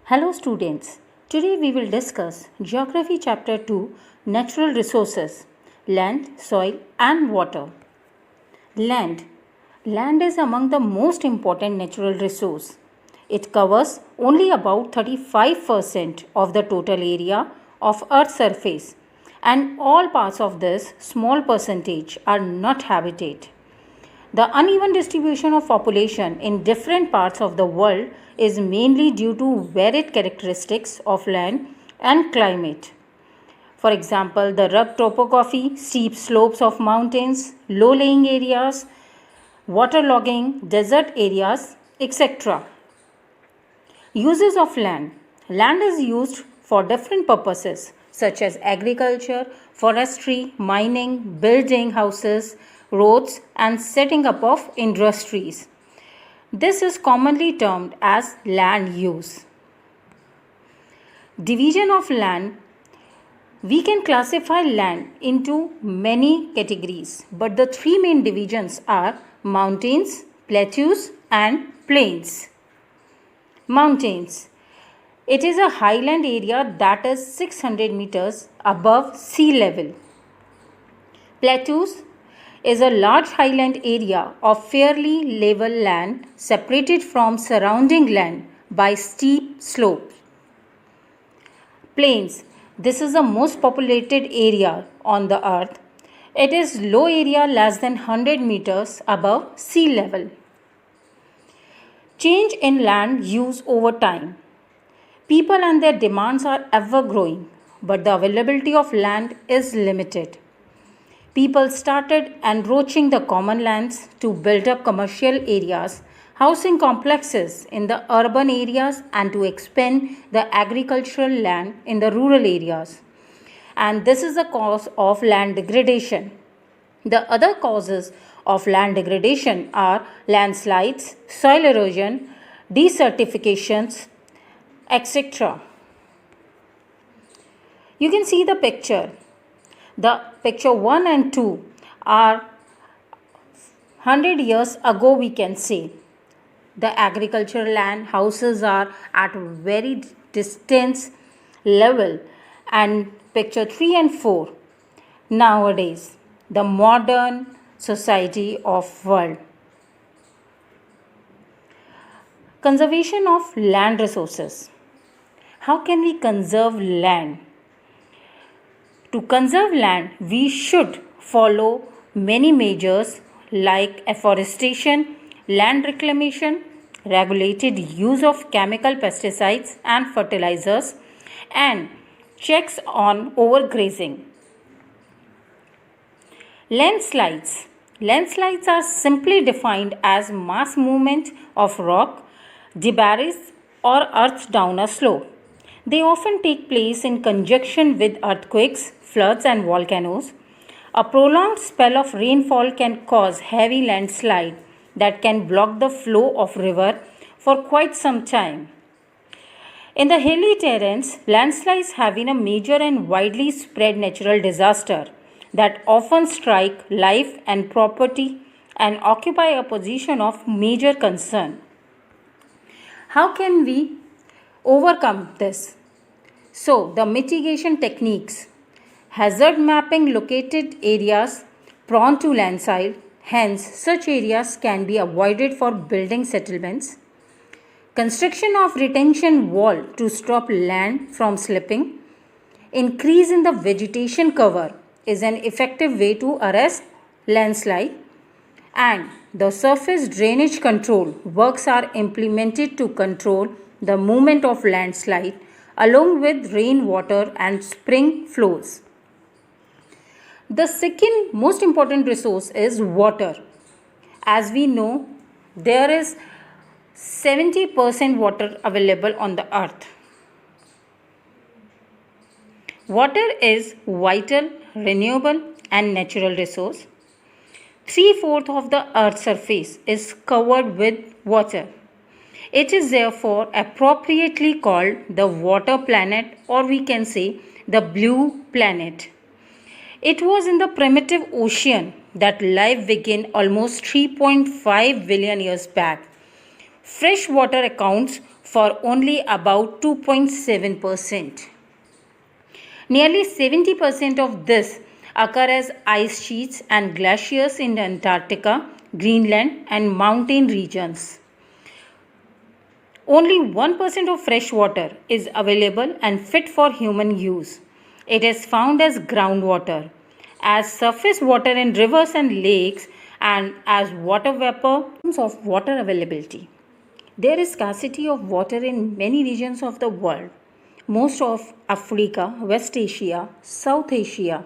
Hello students. Today we will discuss Geography Chapter 2 Natural Resources Land, Soil and Water. Land. Land is among the most important natural resource. It covers only about 35% of the total area of Earth's surface, and all parts of this small percentage are not habitat. The uneven distribution of population in different parts of the world is mainly due to varied characteristics of land and climate. For example, the rugged topography, steep slopes of mountains, low-lying areas, waterlogging, desert areas, etc. Uses of land. Land is used for different purposes such as agriculture, forestry, mining, building houses, roads and setting up of industries. This is commonly termed as land use. Division of land. We can classify land into many categories, but the three main divisions are mountains, plateaus and plains. Mountains. It is a highland area that is 600 meters above sea level. Plateaus is a large highland area of fairly level land separated from surrounding land by steep slopes. Plains. This is the most populated area on the earth. It is low area less than 100 meters above sea level. Change in land use over time. People and their demands are ever growing, but the availability of land is limited. People started encroaching the common lands to build up commercial areas, housing complexes in the urban areas, and to expand the agricultural land in the rural areas. And this is the cause of land degradation. The other causes of land degradation are landslides, soil erosion, desertifications, etc. You can see the picture. The picture 1 and 2 are 100 years ago, we can say. The agricultural land houses are at very distant level, and picture 3 and 4 nowadays, the modern society of world. Conservation of land resources. How can we conserve land? To conserve land, we should follow many measures like afforestation, land reclamation, regulated use of chemical pesticides and fertilizers, and checks on overgrazing. Landslides. Landslides are simply defined as mass movement of rock, debris, or earth down a slope. They often take place in conjunction with earthquakes, floods, and volcanoes. A prolonged spell of rainfall can cause heavy landslide that can block the flow of river for quite some time. In the hilly terrains, landslides have been a major and widely spread natural disaster that often strike life and property and occupy a position of major concern. How can we overcome this? So, the mitigation techniques. Hazard mapping located areas prone to landslide, hence such areas can be avoided for building settlements. Construction of retention wall to stop land from slipping. Increase in the vegetation cover is an effective way to arrest landslide. And the surface drainage control works are implemented to control the movement of landslide along with rainwater and spring flows. The second most important resource is water. As we know, there is 70% water available on the earth. Water is vital, renewable and natural resource. 3/4 of the earth's surface is covered with water. It is therefore appropriately called the water planet, or we can say the blue planet. It was in the primitive ocean that life began almost 3.5 billion years back. Fresh water accounts for only about 2.7%. Nearly 70% of this occur as ice sheets and glaciers in Antarctica, Greenland, and mountain regions. Only 1% of fresh water is available and fit for human use. It is found as groundwater, as surface water in rivers and lakes, and as water vapor. Of water availability. There is scarcity of water in many regions of the world. Most of Africa, West Asia, South Asia,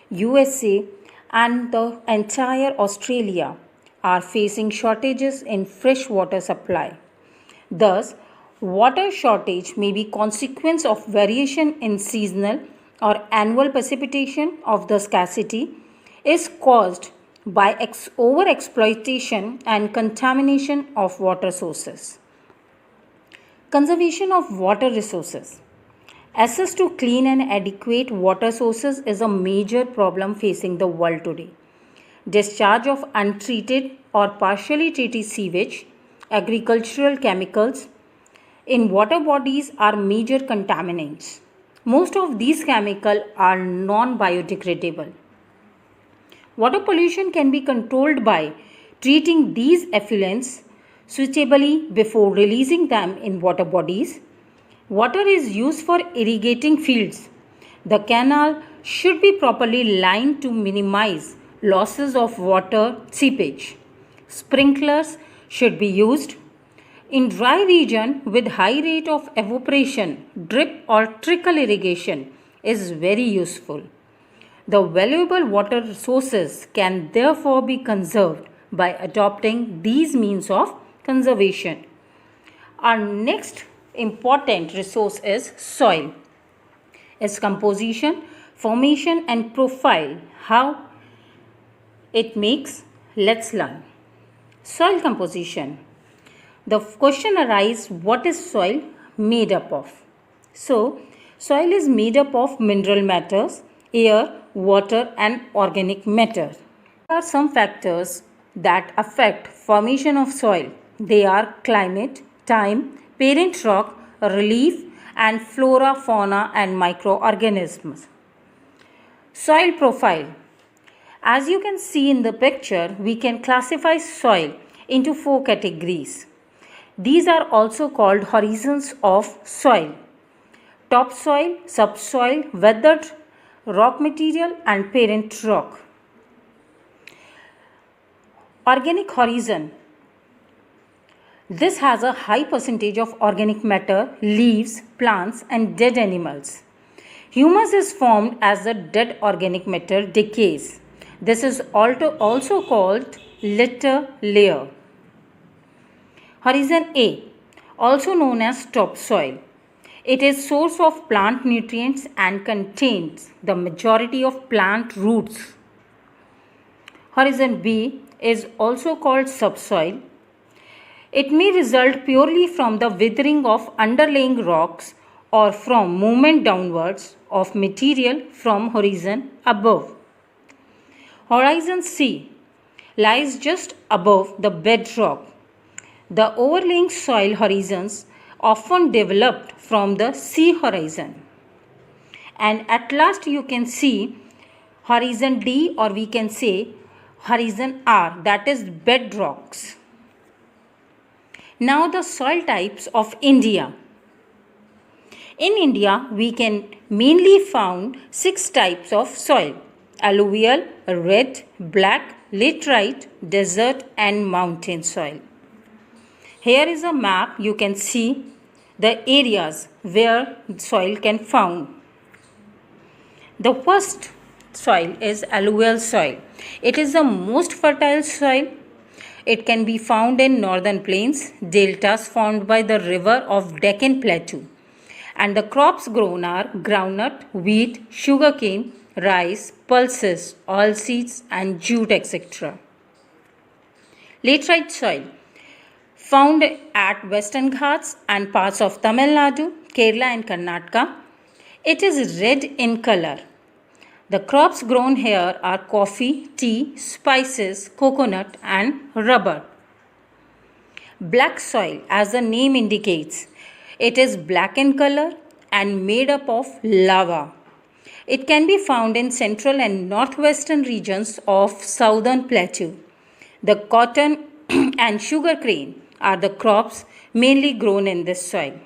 USA, and the entire Australia are facing shortages in fresh water supply. Thus, water shortage may be consequence of variation in seasonal or annual precipitation of the scarcity is caused by overexploitation and contamination of water sources. Conservation of water resources. Access to clean and adequate water sources is a major problem facing the world today. Discharge of untreated or partially treated sewage, agricultural chemicals in water bodies are major contaminants. Most of these chemicals are non-biodegradable. Water pollution can be controlled by treating these effluents suitably before releasing them in water bodies. Water is used for irrigating fields. The canal should be properly lined to minimize losses of water seepage. Sprinklers should be used. In dry region with high rate of evaporation, drip or trickle irrigation is very useful. The valuable water sources can therefore be conserved by adopting these means of conservation. Our next important resource is soil. Its composition, formation and profile. How it makes, let's learn. Soil composition. The question arises, what is soil made up of? So, soil is made up of mineral matters, air, water and organic matter. There are some factors that affect formation of soil. They are climate, time, parent rock, relief and flora, fauna and microorganisms. Soil profile. As you can see in the picture, we can classify soil into 4 categories. These are also called horizons of soil: topsoil, subsoil, weathered rock material and parent rock. Organic horizon. This has a high percentage of organic matter, leaves, plants and dead animals. Humus is formed as the dead organic matter decays. This is also called litter layer. Horizon A, also known as topsoil. It is source of plant nutrients and contains the majority of plant roots. Horizon B is also called subsoil. It may result purely from the withering of underlying rocks or from movement downwards of material from horizon above. Horizon C lies just above the bedrock. The overlying soil horizons often developed from the sea horizon. And at last you can see horizon D, or we can say horizon R, that is bedrocks. Now the soil types of India. In India, we can mainly found 6 types of soil: alluvial, red, black, laterite, desert and mountain soil. Here is a map. You can see the areas where soil can found. The first soil is alluvial soil. It is the most fertile soil. It can be found in northern plains, deltas formed by the river of Deccan Plateau. And the crops grown are groundnut, wheat, sugarcane, rice, pulses, oilseeds and jute, etc. Laterite soil found at Western Ghats and parts of Tamil Nadu, Kerala and Karnataka. It is red in color. The crops grown here are coffee, tea, spices, coconut and rubber. Black soil, as the name indicates, it is black in color and made up of lava. It can be found in central and northwestern regions of southern plateau. The cotton and sugar cane are the crops mainly grown in this soil.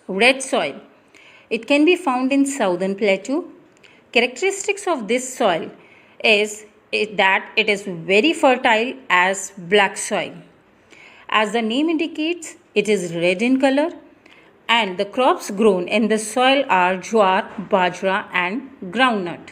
Red soil. It can be found in southern plateau. Characteristics of this soil is that it is very fertile as black soil. As the name indicates, it is red in color and the crops grown in this soil are jowar, bajra and groundnut.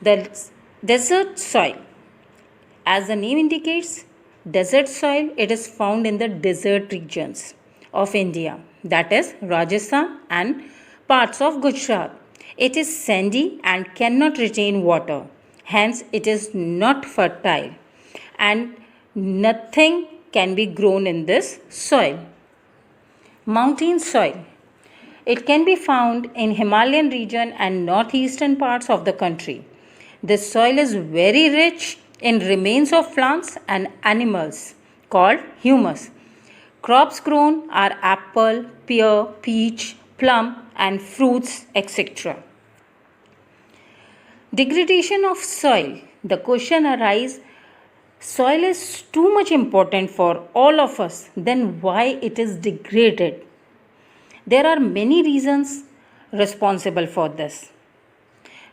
The desert soil. As the name indicates, desert soil, it is found in the desert regions of India, that is Rajasthan and parts of Gujarat. It is sandy and cannot retain water. Hence, it is not fertile and nothing can be grown in this soil. Mountain soil. It can be found in Himalayan region and northeastern parts of the country. This soil is very rich in remains of plants and animals called humus. Crops grown are apple, pear, peach, plum and fruits, etc. Degradation of soil. The question arises, soil is too much important for all of us, then why it is degraded? There are many reasons responsible for this.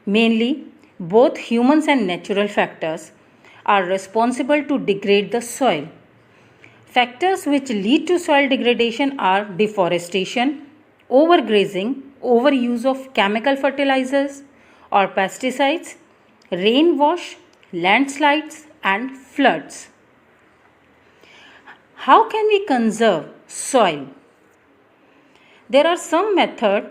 Mainly, both humans and natural factors are responsible to degrade the soil. Factors which lead to soil degradation are deforestation, overgrazing, overuse of chemical fertilizers or pesticides, rainwash, landslides and floods. How can we conserve soil? There are some methods.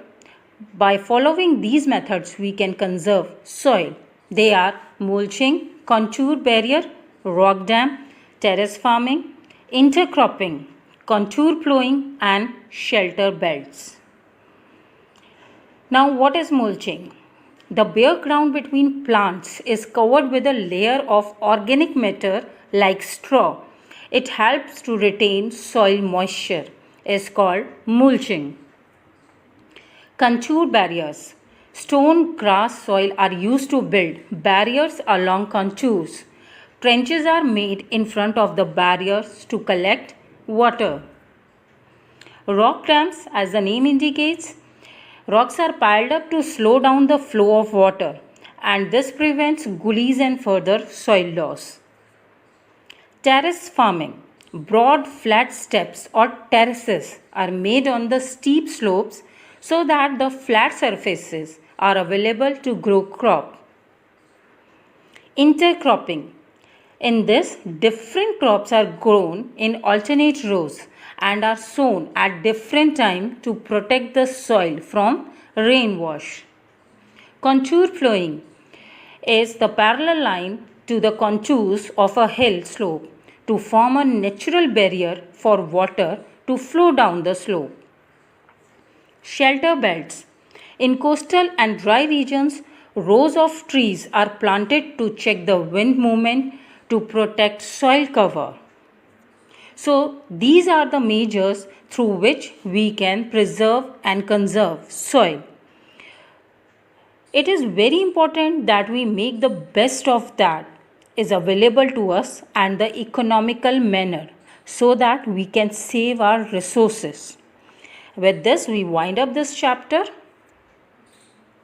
By following these methods, we can conserve soil. They are mulching, contour barrier, rock dam, terrace farming, intercropping, contour plowing and shelter belts. Now, what is mulching? The bare ground between plants is covered with a layer of organic matter like straw. It helps to retain soil moisture. It's called mulching. Contour barriers. Stone, grass, soil are used to build barriers along contours. Trenches are made in front of the barriers to collect water. Rock dams, as the name indicates, rocks are piled up to slow down the flow of water and this prevents gullies and further soil loss. Terrace farming. Broad flat steps or terraces are made on the steep slopes so that the flat surfaces are available to grow crop. Intercropping. In this, different crops are grown in alternate rows and are sown at different times to protect the soil from rainwash. Contour plowing is the parallel line to the contours of a hill slope to form a natural barrier for water to flow down the slope. Shelter belts. In coastal and dry regions, rows of trees are planted to check the wind movement to protect soil cover. So, these are the measures through which we can preserve and conserve soil. It is very important that we make the best of that is available to us and the economical manner so that we can save our resources. With this, we wind up this chapter.